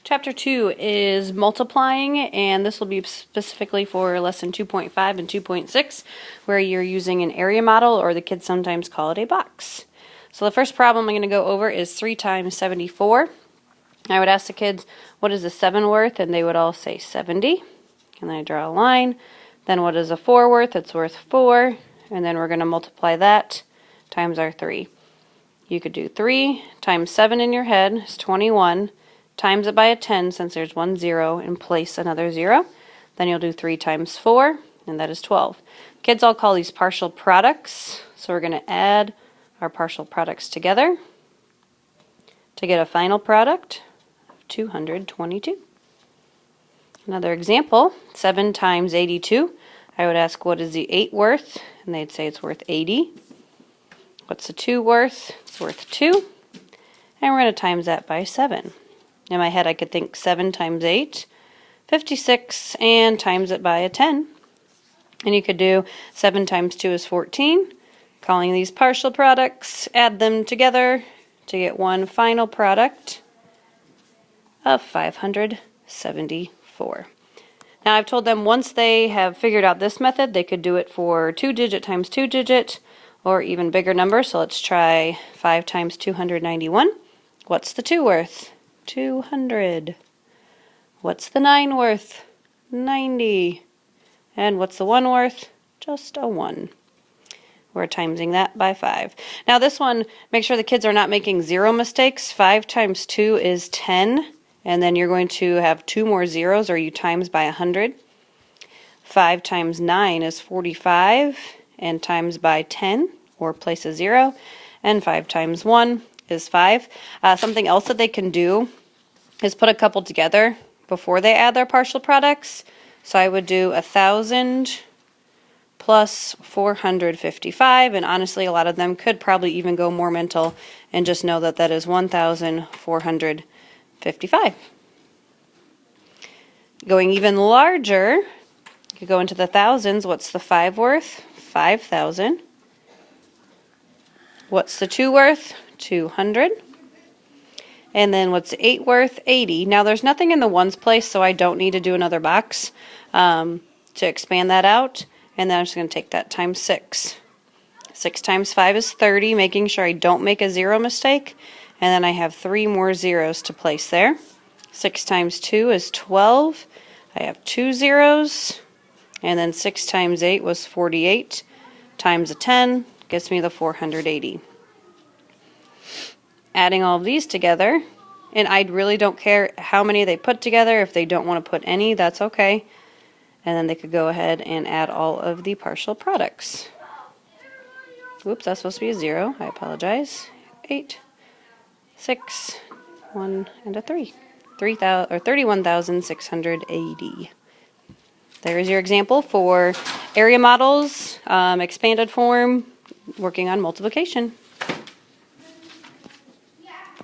Chapter 2 is multiplying, and this will be specifically for lesson 2.5 and 2.6, where you're using an area model, or the kids sometimes call it a box. So the first problem I'm going to go over is 3 times 74. I would ask the kids, what is a 7 worth? And they would all say 70. And then I draw a line. Then what is a 4 worth? It's worth 4. And then we're going to multiply that times our 3. You could do 3 times 7 in your head is 21. Times it by a 10 since there's 1 0 and place another 0. Then you'll do 3 times 4 and that is 12. Kids all call these partial products, so we're going to add our partial products together to get a final product of 222. Another example, 7 times 82. I would ask, what is the 8 worth? And they'd say it's worth 80. What's the 2 worth? It's worth 2. And we're going to times that by 7. In my head, I could think 7 times 8, 56, and times it by a 10. And you could do 7 times 2 is 14. Calling these partial products, add them together to get one final product of 574. Now, I've told them once they have figured out this method, they could do it for 2-digit times 2-digit, or even bigger numbers. So let's try 5 times 291. What's the 2 worth? 200. What's the 9 worth? 90. And what's the 1 worth? Just a 1. We're timesing that by 5. Now this one, make sure the kids are not making 0 mistakes. 5 times 2 is 10, and then you're going to have 2 more zeros, or you times by 100. 5 times 9 is 45, and times by 10, or place a 0. And 5 times 1 is 5. Something else that they can do is put a couple together before they add their partial products. So I would do 1,000 plus 455, and honestly a lot of them could probably even go more mental and just know that that is 1,455. Going even larger, you could go into the thousands. What's the 5 worth? 5,000. What's the 2 worth? 200. And then what's the 8 worth? 80. Now there's nothing in the ones place, so I don't need to do another box to expand that out. And then I'm just going to take that times 6. 6 times 5 is 30, making sure I don't make a 0 mistake. And then I have 3 more zeros to place there. 6 times 2 is 12. I have 2 zeros. And then 6 times 8 was 48. Times a 10 gets me the 480. Adding all of these together, and I really don't care how many they put together. If they don't want to put any, that's okay. And then they could go ahead and add all of the partial products. Whoops, that's supposed to be a 0. I apologize. 8, 6, 1, and a 3. 31,680. There's your example for area models, expanded form, working on multiplication.